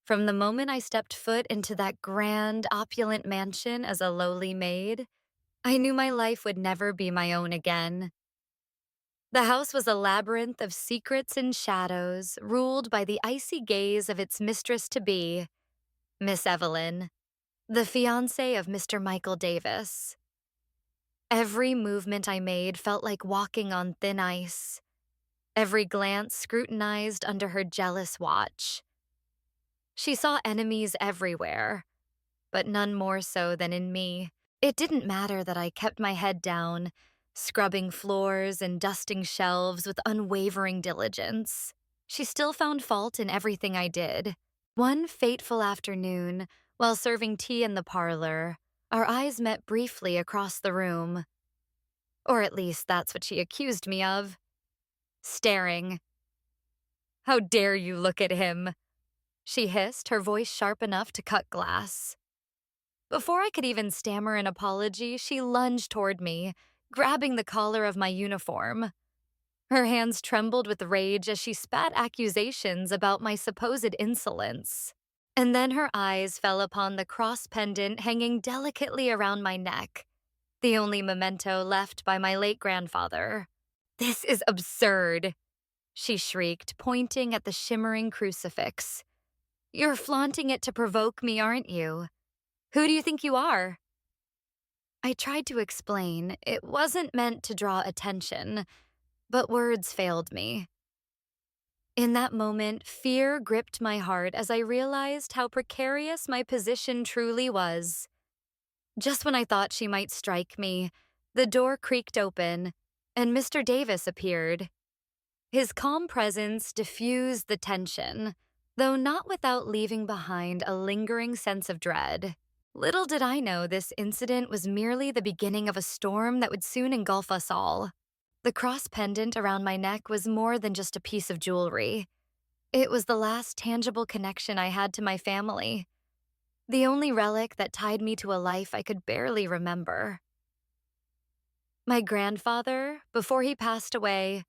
From the moment I stepped foot into that grand, opulent mansion as a lowly maid, I knew my life would never be my own again. The house was a labyrinth of secrets and shadows, ruled by the icy gaze of its mistress-to-be, Miss Evelyn, the fiancée of Mr. Michael Davis. Every movement I made felt like walking on thin ice, every glance scrutinized under her jealous watch. She saw enemies everywhere, but none more so than in me. It didn't matter that I kept my head down, scrubbing floors and dusting shelves with unwavering diligence. She still found fault in everything I did. One fateful afternoon, while serving tea in the parlor, our eyes met briefly across the room. Or at least that's what she accused me of. Staring. "How dare you look at him?" she hissed, her voice sharp enough to cut glass. Before I could even stammer an apology, she lunged toward me, grabbing the collar of my uniform. Her hands trembled with rage as she spat accusations about my supposed insolence. And then her eyes fell upon the cross pendant hanging delicately around my neck, the only memento left by my late grandfather. "This is absurd," she shrieked, pointing at the shimmering crucifix. "You're flaunting it to provoke me, aren't you? Who do you think you are?" I tried to explain it wasn't meant to draw attention, but words failed me. In that moment, fear gripped my heart as I realized how precarious my position truly was. Just when I thought she might strike me, the door creaked open, and Mr. Davis appeared. His calm presence diffused the tension, though not without leaving behind a lingering sense of dread. Little did I know this incident was merely the beginning of a storm that would soon engulf us all. The cross pendant around my neck was more than just a piece of jewelry. It was the last tangible connection I had to my family, the only relic that tied me to a life I could barely remember. My grandfather, before he passed away,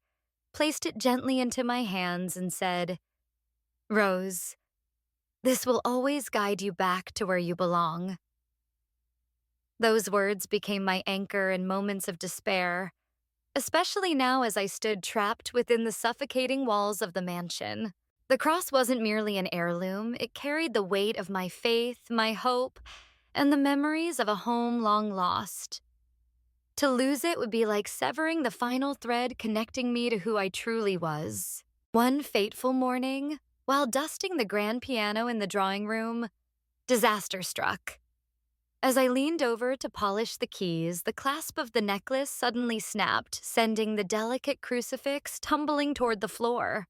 placed it gently into my hands and said, "Rose, this will always guide you back to where you belong." Those words became my anchor in moments of despair, especially now as I stood trapped within the suffocating walls of the mansion. The cross wasn't merely an heirloom, it carried the weight of my faith, my hope, and the memories of a home long lost. To lose it would be like severing the final thread connecting me to who I truly was. One fateful morning, while dusting the grand piano in the drawing room, disaster struck. As I leaned over to polish the keys, the clasp of the necklace suddenly snapped, sending the delicate crucifix tumbling toward the floor.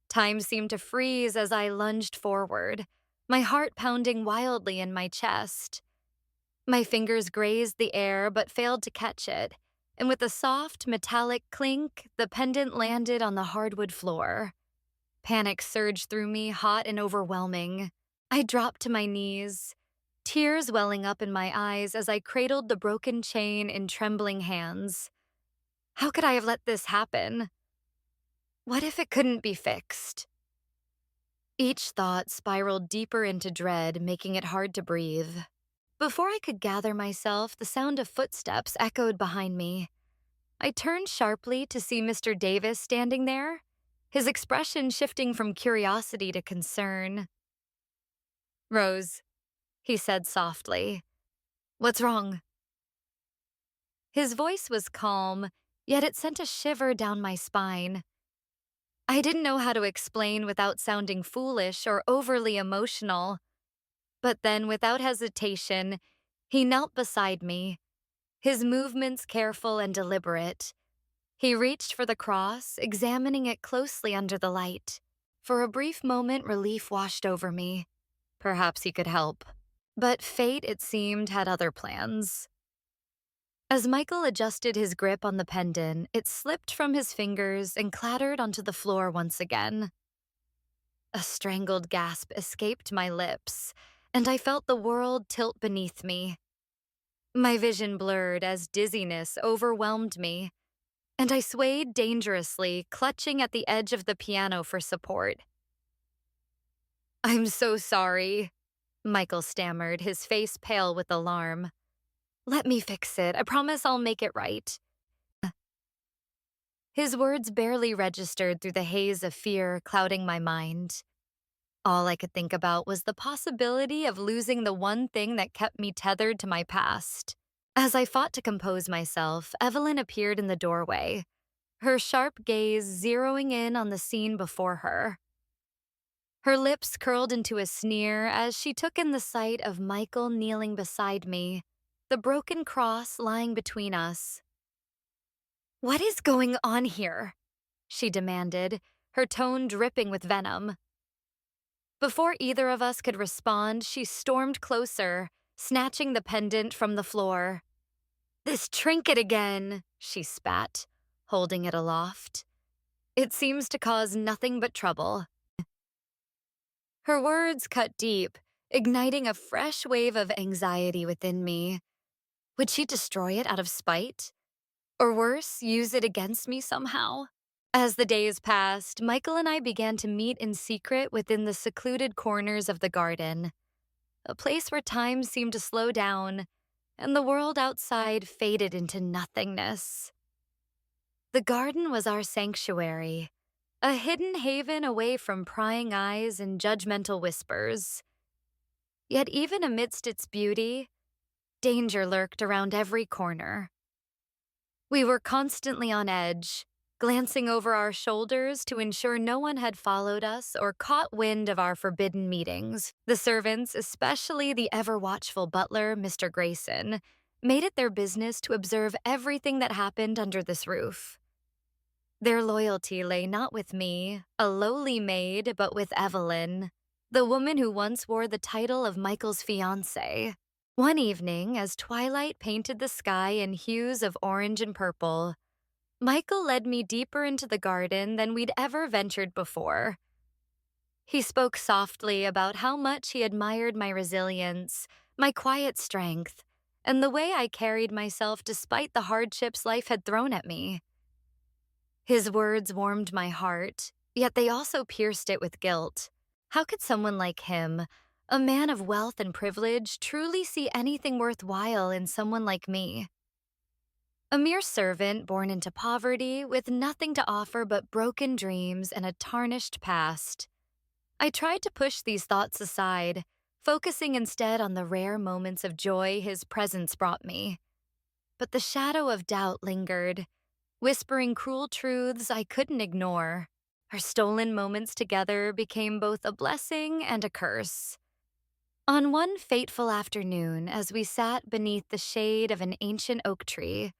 Time seemed to freeze as I lunged forward, my heart pounding wildly in my chest. My fingers grazed the air but failed to catch it, and with a soft, metallic clink, the pendant landed on the hardwood floor. Panic surged through me, hot and overwhelming. I dropped to my knees, tears welling up in my eyes as I cradled the broken chain in trembling hands. How could I have let this happen? What if it couldn't be fixed? Each thought spiraled deeper into dread, making it hard to breathe. Before I could gather myself, the sound of footsteps echoed behind me. I turned sharply to see Mr. Davis standing there, his expression shifting from curiosity to concern. "Rose," he said softly, "what's wrong?" His voice was calm, yet it sent a shiver down my spine. I didn't know how to explain without sounding foolish or overly emotional. But then, without hesitation, he knelt beside me, his movements careful and deliberate. He reached for the cross, examining it closely under the light. For a brief moment, relief washed over me. Perhaps he could help. But fate, it seemed, had other plans. As Michael adjusted his grip on the pendant, it slipped from his fingers and clattered onto the floor once again. A strangled gasp escaped my lips, and I felt the world tilt beneath me. My vision blurred as dizziness overwhelmed me, and I swayed dangerously, clutching at the edge of the piano for support. I'm so sorry, Michael stammered, his face pale with alarm. Let me fix it. I promise I'll make it right. His words barely registered through the haze of fear clouding my mind. All I could think about was the possibility of losing the one thing that kept me tethered to my past. As I fought to compose myself, Evelyn appeared in the doorway, her sharp gaze zeroing in on the scene before her. Her lips curled into a sneer as she took in the sight of Michael kneeling beside me, the broken cross lying between us. "What is going on here?" she demanded, her tone dripping with venom. Before either of us could respond, she stormed closer, snatching the pendant from the floor. "This trinket again," she spat, holding it aloft. "It seems to cause nothing but trouble." Her words cut deep, igniting a fresh wave of anxiety within me. Would she destroy it out of spite? Or worse, use it against me somehow? As the days passed, Michael and I began to meet in secret within the secluded corners of the garden, a place where time seemed to slow down and the world outside faded into nothingness. The garden was our sanctuary, a hidden haven away from prying eyes and judgmental whispers. Yet even amidst its beauty, danger lurked around every corner. We were constantly on edge, glancing over our shoulders to ensure no one had followed us or caught wind of our forbidden meetings. The servants, especially the ever-watchful butler, Mr. Grayson, made it their business to observe everything that happened under this roof. Their loyalty lay not with me, a lowly maid, but with Evelyn, the woman who once wore the title of Michael's fiancée. One evening, as twilight painted the sky in hues of orange and purple, Michael led me deeper into the garden than we'd ever ventured before. He spoke softly about how much he admired my resilience, my quiet strength, and the way I carried myself despite the hardships life had thrown at me. His words warmed my heart, yet they also pierced it with guilt. How could someone like him, a man of wealth and privilege, truly see anything worthwhile in someone like me? A mere servant born into poverty with nothing to offer but broken dreams and a tarnished past. I tried to push these thoughts aside, focusing instead on the rare moments of joy his presence brought me. But the shadow of doubt lingered, whispering cruel truths I couldn't ignore. Our stolen moments together became both a blessing and a curse. On one fateful afternoon, as we sat beneath the shade of an ancient oak tree,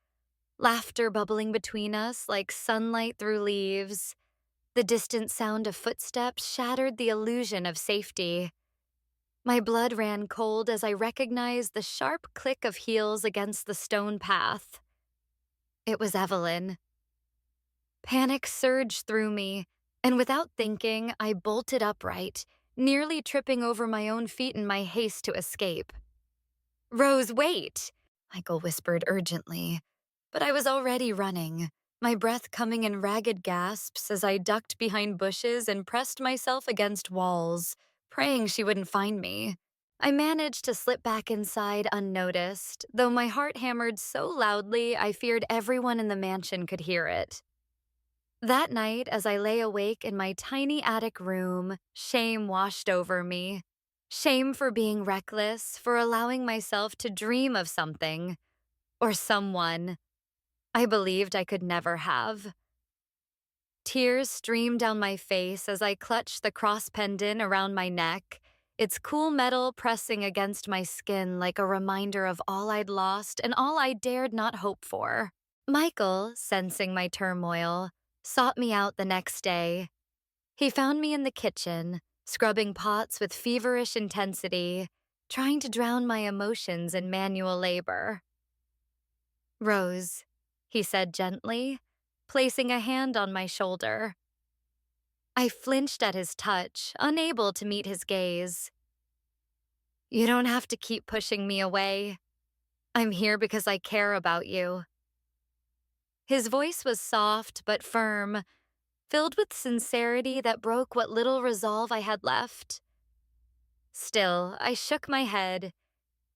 laughter bubbling between us like sunlight through leaves, the distant sound of footsteps shattered the illusion of safety. My blood ran cold as I recognized the sharp click of heels against the stone path. It was Evelyn. Panic surged through me, and without thinking, I bolted upright, nearly tripping over my own feet in my haste to escape. "Rose, wait!" Michael whispered urgently, but I was already running, my breath coming in ragged gasps as I ducked behind bushes and pressed myself against walls, praying she wouldn't find me. I managed to slip back inside unnoticed, though my heart hammered so loudly I feared everyone in the mansion could hear it. That night, as I lay awake in my tiny attic room, shame washed over me. Shame for being reckless, for allowing myself to dream of something, or someone, I believed I could never have. Tears streamed down my face as I clutched the cross pendant around my neck, its cool metal pressing against my skin like a reminder of all I'd lost and all I dared not hope for. Michael, sensing my turmoil, sought me out the next day. He found me in the kitchen, scrubbing pots with feverish intensity, trying to drown my emotions in manual labor. "Rose," he said gently, placing a hand on my shoulder. I flinched at his touch, unable to meet his gaze. "You don't have to keep pushing me away. I'm here because I care about you." His voice was soft but firm, filled with sincerity that broke what little resolve I had left. Still, I shook my head,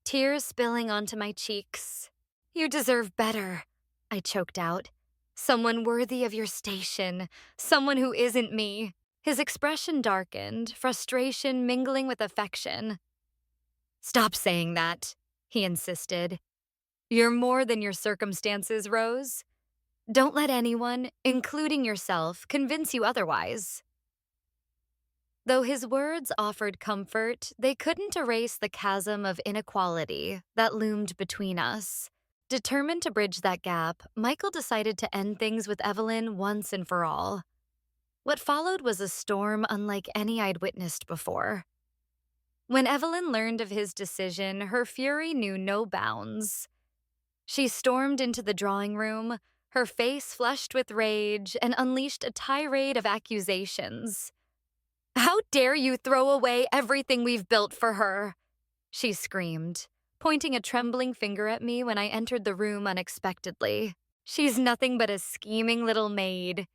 tears spilling onto my cheeks. You deserve better, I choked out. Someone worthy of your station, someone who isn't me. His expression darkened, frustration mingling with affection. Stop saying that, he insisted. You're more than your circumstances, Rose. Don't let anyone, including yourself, convince you otherwise. Though his words offered comfort, they couldn't erase the chasm of inequality that loomed between us. Determined to bridge that gap, Michael decided to end things with Evelyn once and for all. What followed was a storm unlike any I'd witnessed before. When Evelyn learned of his decision, her fury knew no bounds. She stormed into the drawing room, her face flushed with rage, and unleashed a tirade of accusations. How dare you throw away everything we've built for her? She screamed, pointing a trembling finger at me when I entered the room unexpectedly. She's nothing but a scheming little maid.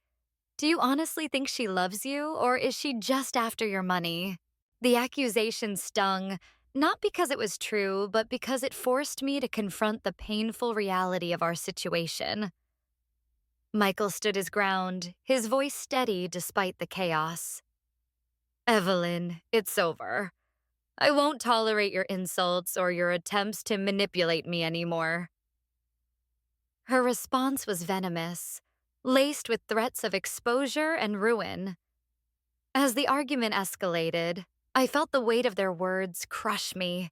Do you honestly think she loves you, or is she just after your money? The accusation stung, not because it was true, but because it forced me to confront the painful reality of our situation. Michael stood his ground, his voice steady despite the chaos. Evelyn, it's over. I won't tolerate your insults or your attempts to manipulate me anymore. Her response was venomous, laced with threats of exposure and ruin. As the argument escalated, I felt the weight of their words crush me.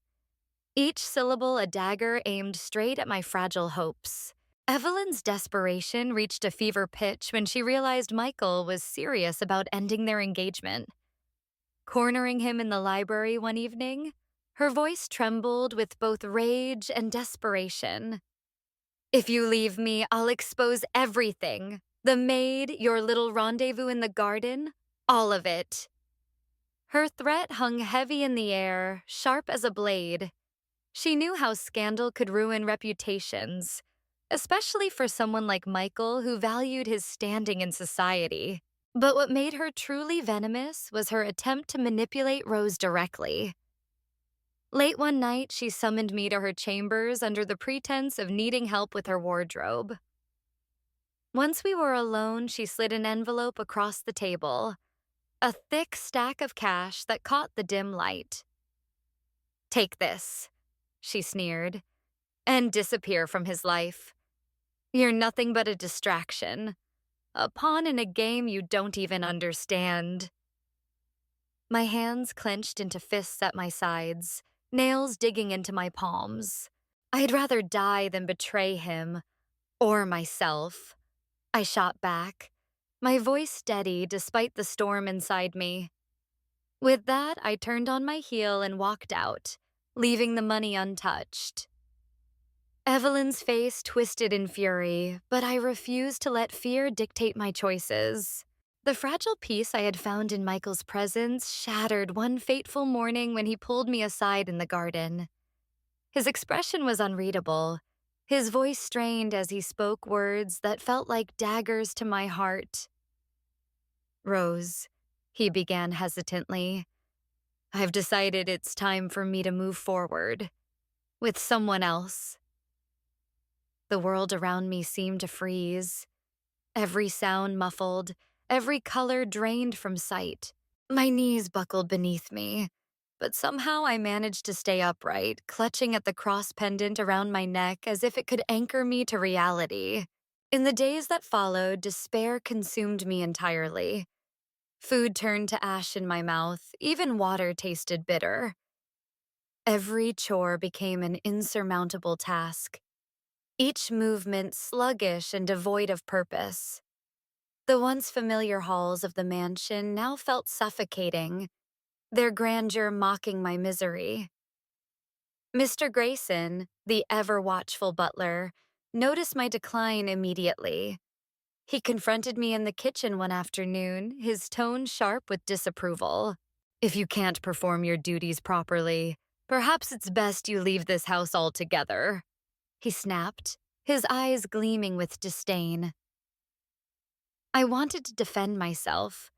Each syllable a dagger aimed straight at my fragile hopes. Evelyn's desperation reached a fever pitch when she realized Michael was serious about ending their engagement. Cornering him in the library one evening, her voice trembled with both rage and desperation. If you leave me, I'll expose everything. The maid, your little rendezvous in the garden, all of it. Her threat hung heavy in the air, sharp as a blade. She knew how scandal could ruin reputations, especially for someone like Michael who valued his standing in society. But what made her truly venomous was her attempt to manipulate Rose directly. Late one night, she summoned me to her chambers under the pretense of needing help with her wardrobe. Once we were alone, she slid an envelope across the table, a thick stack of cash that caught the dim light. Take this, she sneered, and disappear from his life. You're nothing but a distraction, a pawn in a game you don't even understand. My hands clenched into fists at my sides, nails digging into my palms. I'd rather die than betray him, or myself. I shot back, my voice steady despite the storm inside me. With that, I turned on my heel and walked out, leaving the money untouched. Evelyn's face twisted in fury, but I refused to let fear dictate my choices. The fragile peace I had found in Michael's presence shattered one fateful morning when he pulled me aside in the garden. His expression was unreadable, his voice strained as he spoke words that felt like daggers to my heart. Rose, he began hesitantly, I've decided it's time for me to move forward, with someone else. The world around me seemed to freeze, every sound muffled, every color drained from sight. My knees buckled beneath me, but somehow I managed to stay upright, clutching at the cross pendant around my neck as if it could anchor me to reality. In the days that followed, despair consumed me entirely. Food turned to ash in my mouth, even water tasted bitter. Every chore became an insurmountable task, each movement sluggish and devoid of purpose. The once familiar halls of the mansion now felt suffocating, their grandeur mocking my misery. Mr. Grayson, the ever-watchful butler, noticed my decline immediately. He confronted me in the kitchen one afternoon, his tone sharp with disapproval. If you can't perform your duties properly, perhaps it's best you leave this house altogether, he snapped, his eyes gleaming with disdain. I wanted to defend myself,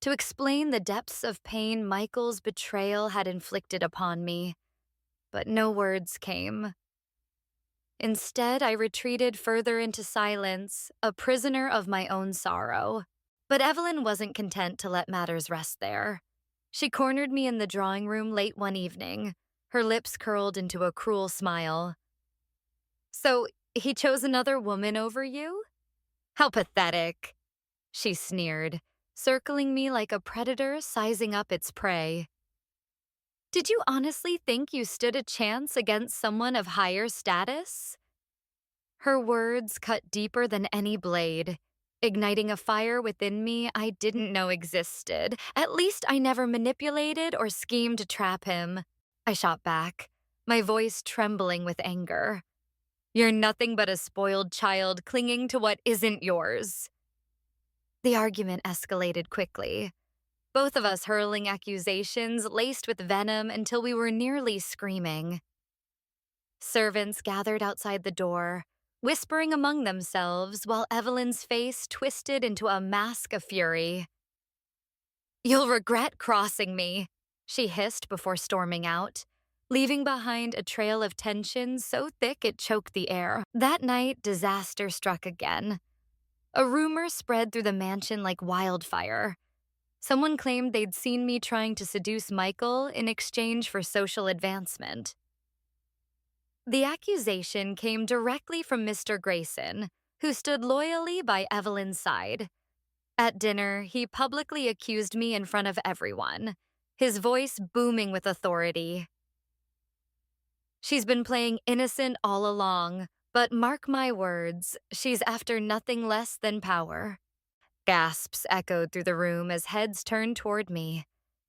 to explain the depths of pain Michael's betrayal had inflicted upon me, but no words came. Instead, I retreated further into silence, a prisoner of my own sorrow. But Evelyn wasn't content to let matters rest there. She cornered me in the drawing room late one evening, her lips curled into a cruel smile. "So, he chose another woman over you? How pathetic," she sneered, circling me like a predator sizing up its prey. "Did you honestly think you stood a chance against someone of higher status?" Her words cut deeper than any blade, igniting a fire within me I didn't know existed. "At least I never manipulated or schemed to trap him," I shot back, my voice trembling with anger. "You're nothing but a spoiled child clinging to what isn't yours." The argument escalated quickly, both of us hurling accusations laced with venom until we were nearly screaming. Servants gathered outside the door, whispering among themselves while Evelyn's face twisted into a mask of fury. "You'll regret crossing me," she hissed before storming out, leaving behind a trail of tension so thick it choked the air. That night, disaster struck again. A rumor spread through the mansion like wildfire. Someone claimed they'd seen me trying to seduce Michael in exchange for social advancement. The accusation came directly from Mr. Grayson, who stood loyally by Evelyn's side. At dinner, he publicly accused me in front of everyone, his voice booming with authority. "She's been playing innocent all along, but mark my words, she's after nothing less than power." Gasps echoed through the room as heads turned toward me.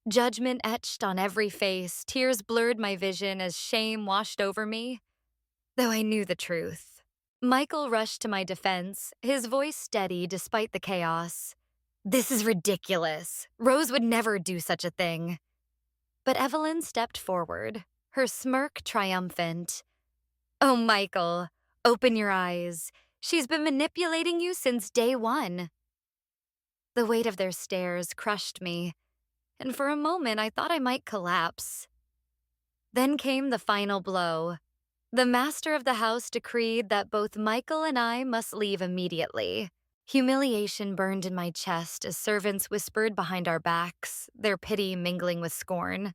Judgment etched on every face, tears blurred my vision as shame washed over me. Though I knew the truth. Michael rushed to my defense, his voice steady despite the chaos. "This is ridiculous. Rose would never do such a thing." But Evelyn stepped forward, her smirk triumphant. "Oh, Michael, open your eyes. She's been manipulating you since day one." The weight of their stares crushed me, and for a moment I thought I might collapse. Then came the final blow. The master of the house decreed that both Michael and I must leave immediately. Humiliation burned in my chest as servants whispered behind our backs, their pity mingling with scorn.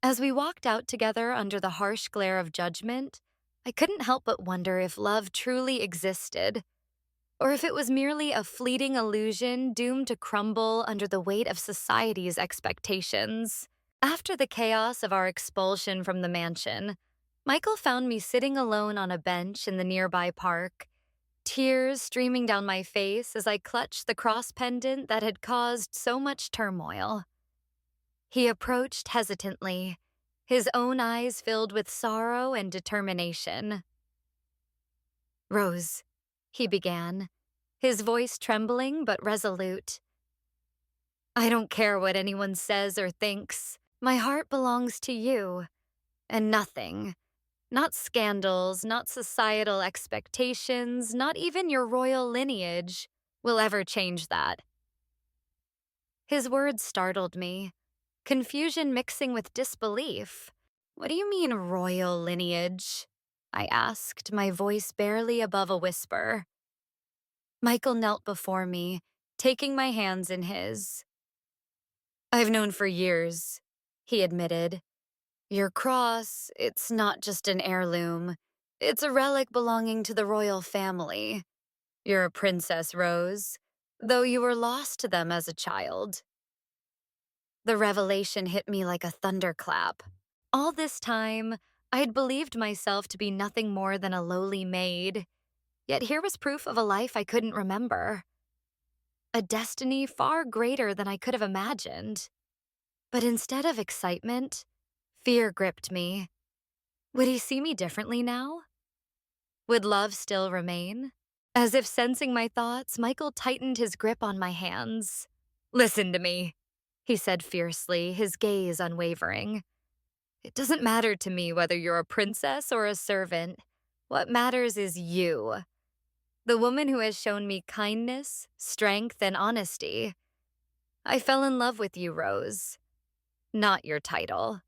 As we walked out together under the harsh glare of judgment, I couldn't help but wonder if love truly existed, or if it was merely a fleeting illusion doomed to crumble under the weight of society's expectations. After the chaos of our expulsion from the mansion, Michael found me sitting alone on a bench in the nearby park, tears streaming down my face as I clutched the cross pendant that had caused so much turmoil. He approached hesitantly, his own eyes filled with sorrow and determination. "Rose," he began, his voice trembling but resolute. "I don't care what anyone says or thinks. My heart belongs to you, and nothing, not scandals, not societal expectations, not even your royal lineage, will ever change that." His words startled me, confusion mixing with disbelief. "What do you mean, royal lineage?" I asked, my voice barely above a whisper. Michael knelt before me, taking my hands in his. "I've known for years," he admitted. "Your cross, it's not just an heirloom. It's a relic belonging to the royal family. You're a princess, Rose, though you were lost to them as a child." The revelation hit me like a thunderclap. All this time, I'd believed myself to be nothing more than a lowly maid, yet here was proof of a life I couldn't remember. A destiny far greater than I could have imagined. But instead of excitement, fear gripped me. Would he see me differently now? Would love still remain? As if sensing my thoughts, Michael tightened his grip on my hands. "Listen to me," he said fiercely, his gaze unwavering. "It doesn't matter to me whether you're a princess or a servant. What matters is you. The woman who has shown me kindness, strength, and honesty. I fell in love with you, Rose, not your title.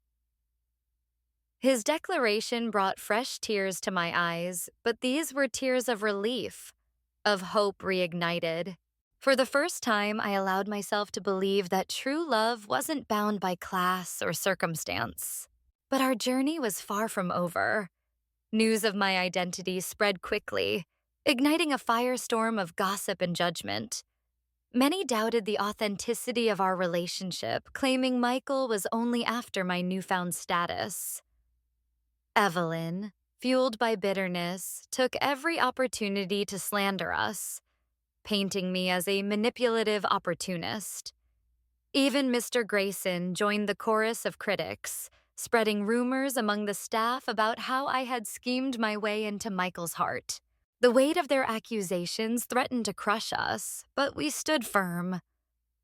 His declaration brought fresh tears to my eyes, but these were tears of relief, of hope reignited. For the first time, I allowed myself to believe that true love wasn't bound by class or circumstance. But our journey was far from over. News of my identity spread quickly, igniting a firestorm of gossip and judgment. Many doubted the authenticity of our relationship, claiming Michael was only after my newfound status. Evelyn, fueled by bitterness, took every opportunity to slander us, painting me as a manipulative opportunist. Even Mr. Grayson joined the chorus of critics, spreading rumors among the staff about how I had schemed my way into Michael's heart. The weight of their accusations threatened to crush us, but we stood firm,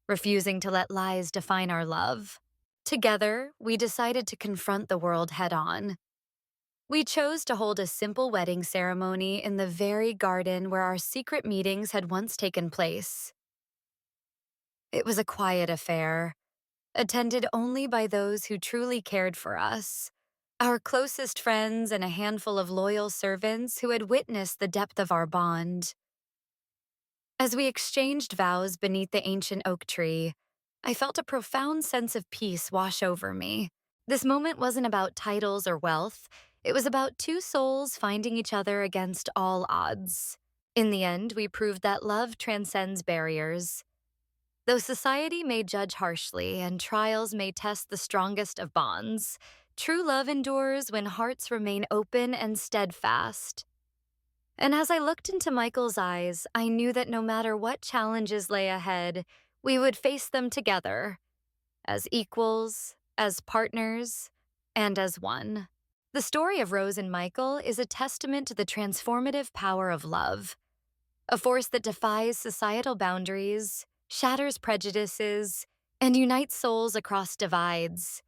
refusing to let lies define our love. Together, we decided to confront the world head-on. We chose to hold a simple wedding ceremony in the very garden where our secret meetings had once taken place. It was a quiet affair, attended only by those who truly cared for us, our closest friends and a handful of loyal servants who had witnessed the depth of our bond. As we exchanged vows beneath the ancient oak tree, I felt a profound sense of peace wash over me. This moment wasn't about titles or wealth. It was about two souls finding each other against all odds. In the end, we proved that love transcends barriers. Though society may judge harshly and trials may test the strongest of bonds, true love endures when hearts remain open and steadfast. And as I looked into Michael's eyes, I knew that no matter what challenges lay ahead, we would face them together, as equals, as partners, and as one. The story of Rose and Michael is a testament to the transformative power of love, a force that defies societal boundaries, shatters prejudices, and unites souls across divides.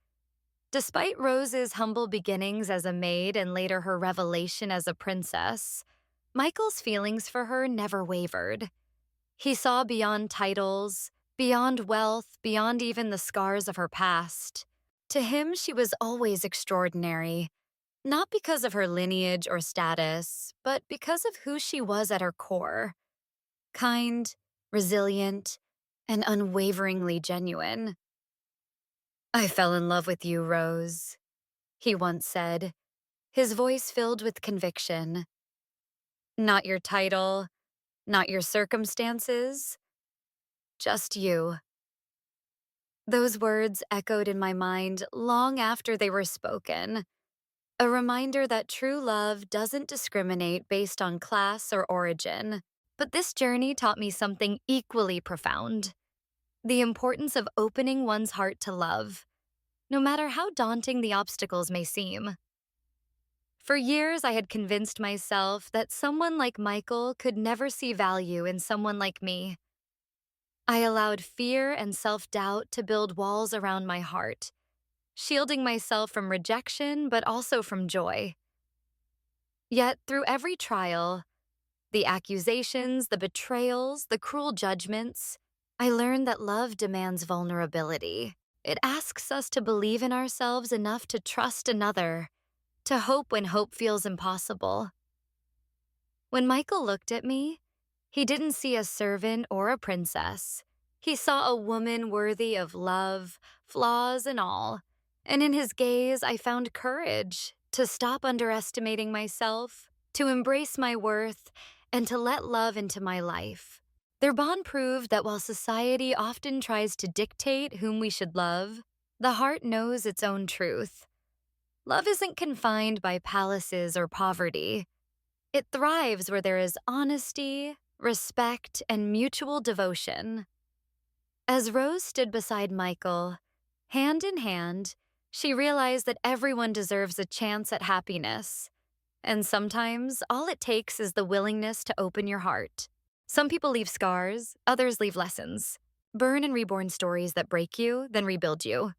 Despite Rose's humble beginnings as a maid and later her revelation as a princess, Michael's feelings for her never wavered. He saw beyond titles, beyond wealth, beyond even the scars of her past. To him, she was always extraordinary, not because of her lineage or status, but because of who she was at her core. Kind, resilient, and unwaveringly genuine. "I fell in love with you, Rose," he once said, his voice filled with conviction. "Not your title, not your circumstances, just you." Those words echoed in my mind long after they were spoken, a reminder that true love doesn't discriminate based on class or origin. But this journey taught me something equally profound: the importance of opening one's heart to love, no matter how daunting the obstacles may seem. For years, I had convinced myself that someone like Michael could never see value in someone like me. I allowed fear and self-doubt to build walls around my heart, shielding myself from rejection but also from joy. Yet, through every trial, the accusations, the betrayals, the cruel judgments, I learned that love demands vulnerability. It asks us to believe in ourselves enough to trust another, to hope when hope feels impossible. When Michael looked at me, he didn't see a servant or a princess. He saw a woman worthy of love, flaws and all. And in his gaze, I found courage to stop underestimating myself, to embrace my worth, and to let love into my life. Their bond proved that while society often tries to dictate whom we should love, the heart knows its own truth. Love isn't confined by palaces or poverty. It thrives where there is honesty, respect, and mutual devotion. As Rose stood beside Michael, hand in hand, she realized that everyone deserves a chance at happiness. And sometimes, all it takes is the willingness to open your heart. Some people leave scars, others leave lessons. Burn and reborn stories that break you, then rebuild you.